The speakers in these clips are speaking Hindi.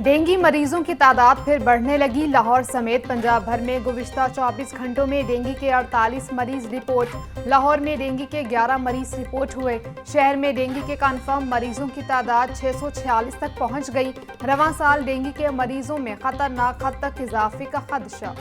डेंगू मरीजों की तादाद फिर बढ़ने लगी। लाहौर समेत पंजाब भर में गुज़िश्ता 24 घंटों में डेंगू के 48 मरीज रिपोर्ट। लाहौर में डेंगू के 11 मरीज रिपोर्ट हुए। शहर में डेंगू के कन्फर्म मरीजों की तादाद 646 तक पहुंच गई। रवां साल डेंगू के मरीजों में खतरनाक हद तक इजाफे का खदशा।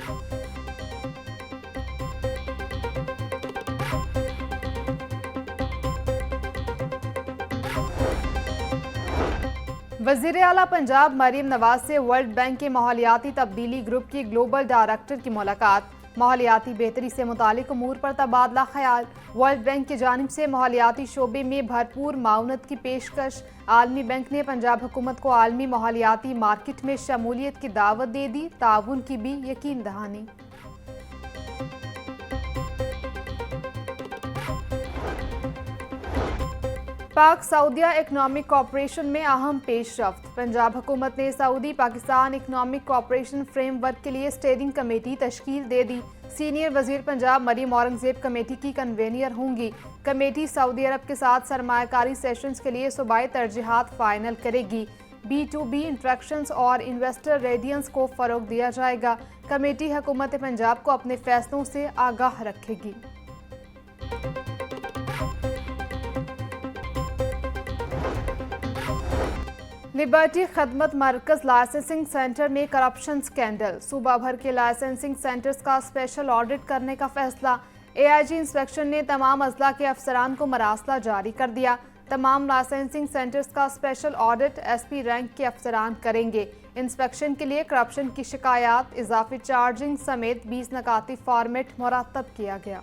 वज़ीर आला पंजाब मरीम नवाज से वर्ल्ड बैंक के माहौलियाती तब्दीली ग्रुप की ग्लोबल डायरेक्टर की मुलाकात। माहौलियाती बेहतरी से मुतालिक अमूर पर तबादला ख्याल। वर्ल्ड बैंक की जानिब से माहौलियाती शोबे में भरपूर माउनत की पेशकश। आलमी बैंक ने पंजाब हुकूमत को आलमी माहौलियाती मार्केट में शमूलियत की दावत दे दी। ताउन की भी यकीन दहानी। पाक सऊदिया इकनॉमिक कॉपरेशन में अहम पेशरफ्त। पंजाब हुकूमत ने Saudi Pakistan economic cooperation framework के लिए स्टेयरिंग कमेटी तश्कील दे दी। सीनियर वजीर पंजाब मरीम औरंगजेब कमेटी की कन्वेनियर होंगी। कमेटी सऊदी अरब के साथ सरमायाकारी सेशंस के लिए सूबाई तरजीहात फाइनल करेगी। B2B इंट्रैक्शंस और इन्वेस्टर रेडियंस को फ़रोग दिया जाएगा। कमेटी हुकूमत पंजाब को अपने फैसलों से आगाह रखेगी। लिबर्टी खदमत मरकज लाइसेंसिंग सेंटर में करप्शन स्कैंडल। सूबा भर के लाइसेंसिंग सेंटर्स का स्पेशल ऑडिट करने का फैसला। AIG इंस्पेक्शन ने तमाम अजला के अफसरान को मरासला जारी कर दिया। तमाम लाइसेंसिंग सेंटर्स का स्पेशल ऑडिट SP रैंक के अफसरान करेंगे। इंस्पेक्शन के लिए करप्शन की शिकायत, इजाफी चार्जिंग समेत 20 नकाती फॉर्मेट मुरतब किया गया।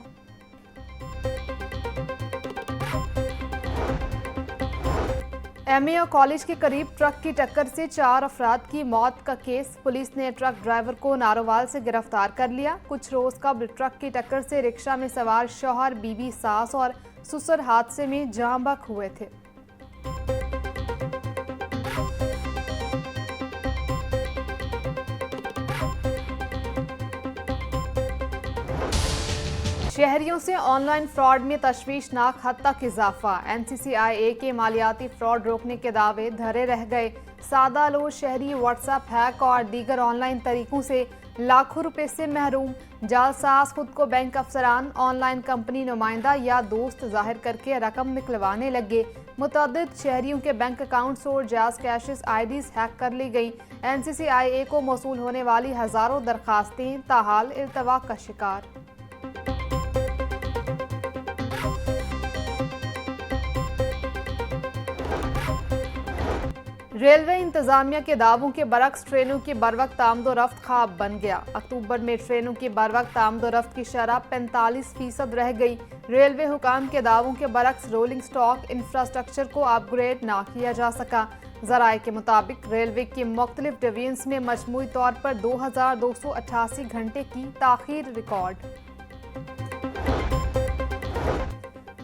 MAO कॉलेज के करीब ट्रक की टक्कर से 4 अफराद की मौत का केस। पुलिस ने ट्रक ड्राइवर को नारोवाल से गिरफ्तार कर लिया। कुछ रोज कबल ट्रक की टक्कर से रिक्शा में सवार शौहर, बीवी, सास और ससुर हादसे में जाँ बहक हुए थे। शहरियों से ऑनलाइन फ्रॉड में तशवीशनाक हद तक इजाफा। NCCIA के मालियाती फ्रॉड रोकने के दावे धरे रह गए। सादा लोग शहरी व्हाट्सएप हैक और दीगर ऑनलाइन तरीकों से लाखों रुपए से महरूम। जालसाज खुद को बैंक अफसरान, ऑनलाइन कंपनी नुमाइंदा या दोस्त जाहिर करके रकम निकलवाने लगे। मुतअद्दिद शहरियों के बैंक अकाउंट्स और जायज़ कैशेस IDs हैक कर ली गई। NCCIA को मौसूल होने वाली हज़ारों दरखास्तें ताहाल इल्तवा का शिकार। रेलवे इंतजामिया के दावों के बरक्स ट्रेनों की बरवक्त आमदोरफ्त ख्वाब बन गया। अक्टूबर में ट्रेनों की बरवक्त आमदोरफ्त की शरह 45% रह गई। रेलवे हुकाम के दावों के बरक्स रोलिंग स्टॉक इंफ्रास्ट्रक्चर को अपग्रेड ना किया जा सका। ज़राए के मुताबिक रेलवे की मुख्तलिफ डिवीजन्स में मजमूई तौर पर 2288 घंटे की ताखीर रिकॉर्ड।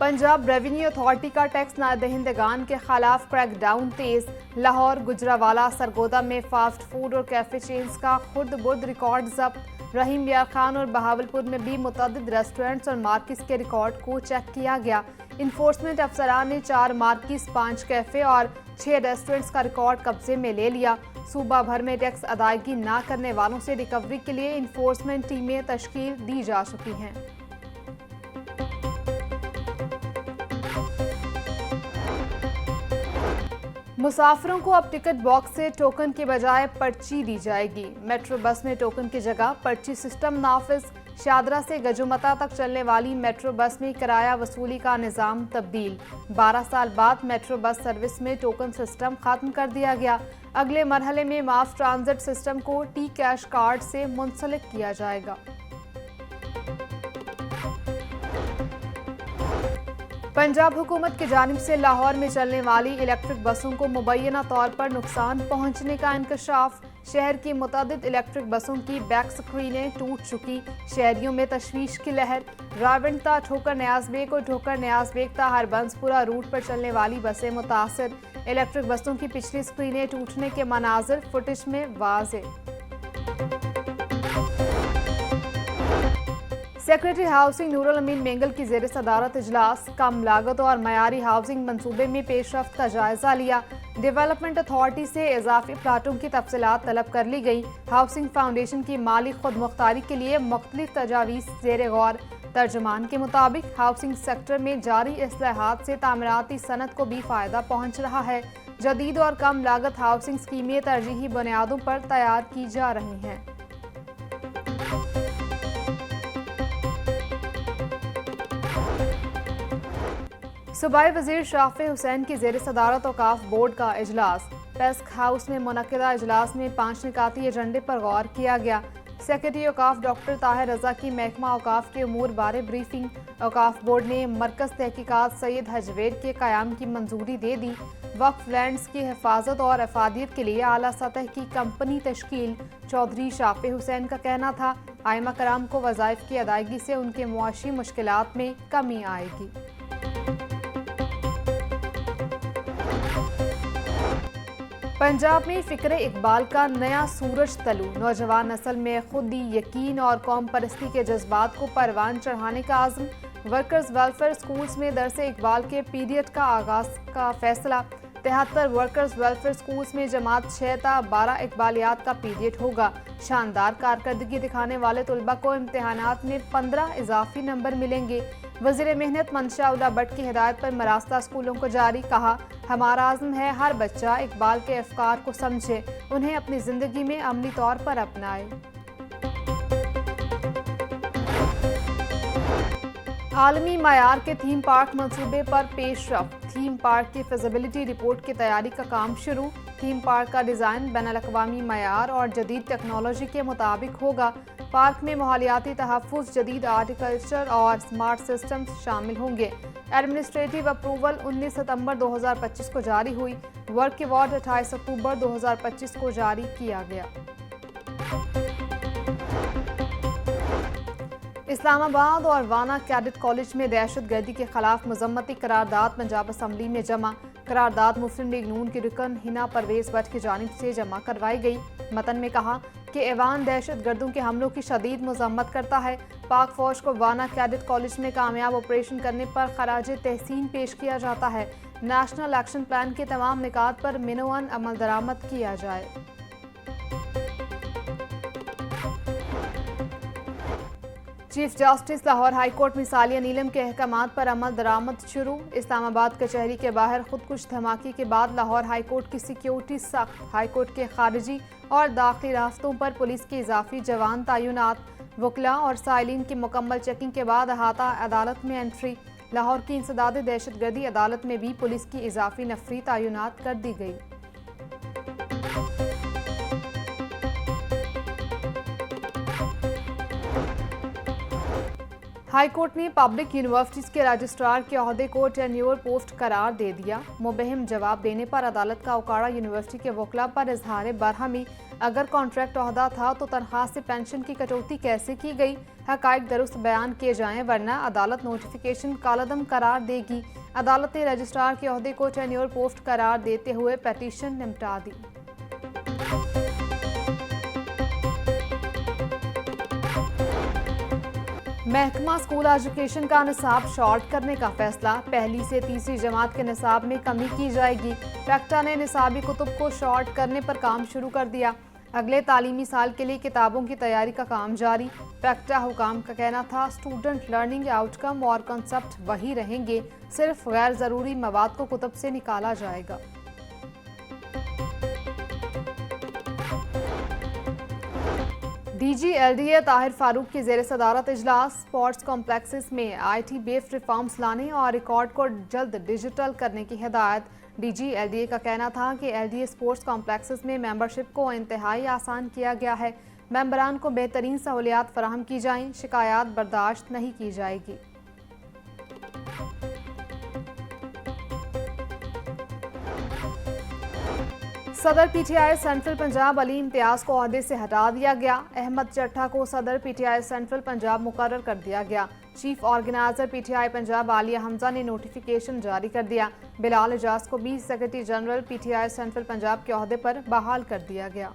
पंजाब रेवेन्यू अथॉरिटी का टैक्स नादहिंदगान के खिलाफ क्रैकडाउन तेज। लाहौर, गुजरावाला, सरगोदा में फास्ट फूड और कैफे चेन्स का खुर्द बुर्द रिकॉर्ड जब्त। रहीम यार खान और बहावलपुर में भी मुतअद्दिद रेस्टोरेंट्स और मार्केट्स के रिकॉर्ड को चेक किया गया। इन्फोर्समेंट अफसरान ने 4 मार्केट्स, 5 कैफे और 6 रेस्टोरेंट्स का रिकॉर्ड कब्जे में ले लिया। सूबा भर में टैक्स अदायगी न करने वालों से रिकवरी के लिए इन्फोर्समेंट टीमें तश्कील दी जा चुकी हैं। मुसाफिरों को अब टिकट बॉक्स से टोकन के बजाय पर्ची दी जाएगी। मेट्रो बस में टोकन की जगह पर्ची सिस्टम नाफिज। शादरा से गजोमता तक चलने वाली मेट्रो बस में किराया वसूली का निज़ाम तब्दील। 12 साल बाद मेट्रो बस सर्विस में टोकन सिस्टम खत्म कर दिया गया। अगले मरहले में मास ट्रांजिट सिस्टम को T-कैश कार्ड से मुंसलिक किया जाएगा। पंजाब हुकूमत की जानिब से लाहौर में चलने वाली इलेक्ट्रिक बसों को मुबैना तौर पर नुकसान पहुंचने का इंकशाफ। शहर की मुतअद्दिद इलेक्ट्रिक बसों की बैक स्क्रीनें टूट चुकी। शहरियों में तशवीश की लहर। रावंडता ठोकर न्याज बेग और ठोकर न्याज बेग ता हरबंसपुरा रूट पर चलने वाली बसें मुतासर। इलेक्ट्रिक बसों की पिछली स्क्रीनें टूटने के मनाजिर फुटेज में वाज़े। सेक्रेटरी हाउसिंग नूरुल अमीन मेंगल की ज़ेर सदारत इजलास। कम लागत और मयारी हाउसिंग मंसूबे में पेशरफ्त का जायजा लिया। डेवलपमेंट अथॉरिटी से इजाफी प्लाटों की तफसीलात तलब कर ली गई। हाउसिंग फाउंडेशन की माली खुद मुख्तारी के लिए मुख्तलिफ तजावीज़ ज़ेर गौर। तर्जुमान के मुताबिक हाउसिंग सेक्टर में जारी इस्लाहात से तामीराती सनत को भी फ़ायदा पहुँच रहा है। जदीद और कम लागत हाउसिंग स्कीमें तरजीही बुनियादों पर तैयार की जा रही हैं। सूबाई वज़ीर शाफी हुसैन की ज़ेर सदारत औकाफ बोर्ड का इजलास। पेस्क हाउस में मुनक़िदा इजलास में 5 निकाती एजेंडे पर गौर किया गया। सेक्रेटरी औकाफ डॉक्टर ताहिर रज़ा की महकमा औकाफ के उमूर बारे ब्रीफिंग। औकाफ बोर्ड ने मरकज़ तहकीकात सैयद हजवेर के क़याम की मंजूरी दे दी। वक्फ लैंड्स की हिफाजत और अफादियत के लिए आला सतह की कंपनी तश्कील। चौधरी शाफी हुसैन का कहना था, आइमा कराम को वज़ाइफ की अदायगी से उनके मुआशी मुश्किलात में कमी आएगी। पंजाब में फ़िक्र इकबाल का नया सूरज तलू। नौजवान नस्ल में खुदी, यकीन और कौम परस्ती के जज्बात को परवान चढ़ाने का आज़म। वर्कर्स वेलफेयर स्कूल्स में दरस इकबाल के पीरियड का आगाज़ का फैसला। 73 वर्कर्स वेलफेयर स्कूल्स में जमात 6 ता 12 इकबालियात का पीरियड होगा। शानदार कारकर्दगी दिखाने वाले तलबा को इम्तहानात में 15 इजाफी नंबर मिलेंगे। वज़ीर मेहनत मंशा उल्ला भट्ट की हिदायत पर मरास्ता स्कूलों को जारी। कहा, हमारा आज़म है हर बच्चा इकबाल के अफकार को समझे, उन्हें अपनी ज़िंदगी में अमली तौर पर अपनाए। आलमी मयार के थीम पार्क मंसूबे पर पेशरफ्त। थीम पार्क की फिजिबिलिटी रिपोर्ट की तैयारी का काम शुरू। थीम पार्क का डिज़ाइन बैनुल-अक़वामी मयार और जदीद टेक्नोलॉजी के मुताबिक होगा। पार्क में माहौलियाती तहफ़्फ़ुज़, जदीद आर्टिकल्चर और स्मार्ट सिस्टम्स शामिल होंगे। एडमिनिस्ट्रेटिव अप्रूवल 19 सितंबर 2025 को जारी हुई। वर्क अवार्ड 28 अक्टूबर 2025 को जारी किया गया। इस्लामाबाद और वाना कैडेट कॉलेज में दहशतगर्दी के खिलाफ मजम्मती करारदाद पंजाब असम्बली में जमा। करारदाद मुस्लिम लीग नून की रुकन हिना परवेज भट्ट की जानिब से जमा करवाई गई। मतन में कहा कि ऐवान दहशतगर्दों के हमलों की शदीद मजम्मत करता है। पाक फौज को वाना कैडेट कॉलेज में कामयाब ऑपरेशन करने पर खराज तहसीन पेश किया जाता है। नेशनल एक्शन प्लान के तमाम निकात पर मिनोअन अमल दरामद किया जाए। Chief justice Lahore high court में सालिया नीलम के अहकामात पर अमल दरामद शुरू। इस्लामाबाद कचहरी के बाहर खुदकुश धमाके के बाद लाहौर हाई कोर्ट की सिक्योरिटी सख्त। हाई कोर्ट के खारिजी और दाखिली रास्तों पर पुलिस के इजाफी जवान तैनात। वकला और साइलिन की मुकम्मल चेकिंग के बाद अहाता अदालत में एंट्री। लाहौर की इंसदाद दहशतगर्दी अदालत में भी पुलिस की इजाफी नफरी तैनात कर दी गई। हाई कोर्ट ने पब्लिक यूनिवर्सिटीज के रजिस्ट्रार के ओहदे को टेन्योर पोस्ट करार दे दिया। मुबहम जवाब देने पर अदालत का उकाड़ा यूनिवर्सिटी के वकला पर इजहार बरहमी। अगर कॉन्ट्रैक्ट ओहदा था तो तनख्वाह से पेंशन की कटौती कैसे की गई? हकाइक दुरुस्त बयान किए जाएं, वरना अदालत नोटिफिकेशन कालअदम करार देगी। अदालत ने रजिस्ट्रार के ओहदे को टेन्योर पोस्ट करार देते हुए पटिशन निपटा दी। महकमा स्कूल एजुकेशन का निसाब शॉर्ट करने का फैसला। पहली से तीसरी जमात के निसाब में कमी की जाएगी। पैक्टा ने निसाबी कुतुब को शॉर्ट करने पर काम शुरू कर दिया। अगले तालीमी साल के लिए किताबों की तैयारी का काम जारी। पैक्टा हुकाम का कहना था, स्टूडेंट लर्निंग आउटकम और कॉन्सेप्ट वही रहेंगे, सिर्फ गैर ज़रूरी मवाद को कुतुब से निकाला जाएगा। DG-LDA ताहिर फारूक की ज़ेर सदारत इजलास। स्पोर्ट्स कॉम्प्लेक्सेस में IT बेस्ड रिफॉर्म्स लाने और रिकॉर्ड को जल्द डिजिटल करने की हिदायत। DG-LDA का कहना था कि LDA स्पोर्ट्स कॉम्प्लेक्सेस में मेंबरशिप को इंतहाई आसान किया गया है। मेंबरान को बेहतरीन सहूलियात फराहम की जाएं, शिकायत बर्दाश्त नहीं की जाएगी। सदर PTI सेंट्रल पंजाब अली इम्तियाज को ओहदे से हटा दिया गया। अहमद चट्ठा को सदर PTI सेंट्रल पंजाब मुकर्रर कर दिया गया। Chief organiser PTI Punjab Alia Hamza ने नोटिफिकेशन जारी कर दिया। बिलाल एजाज को भी secretary general PTI central Punjab के ओहदे पर बहाल कर दिया गया।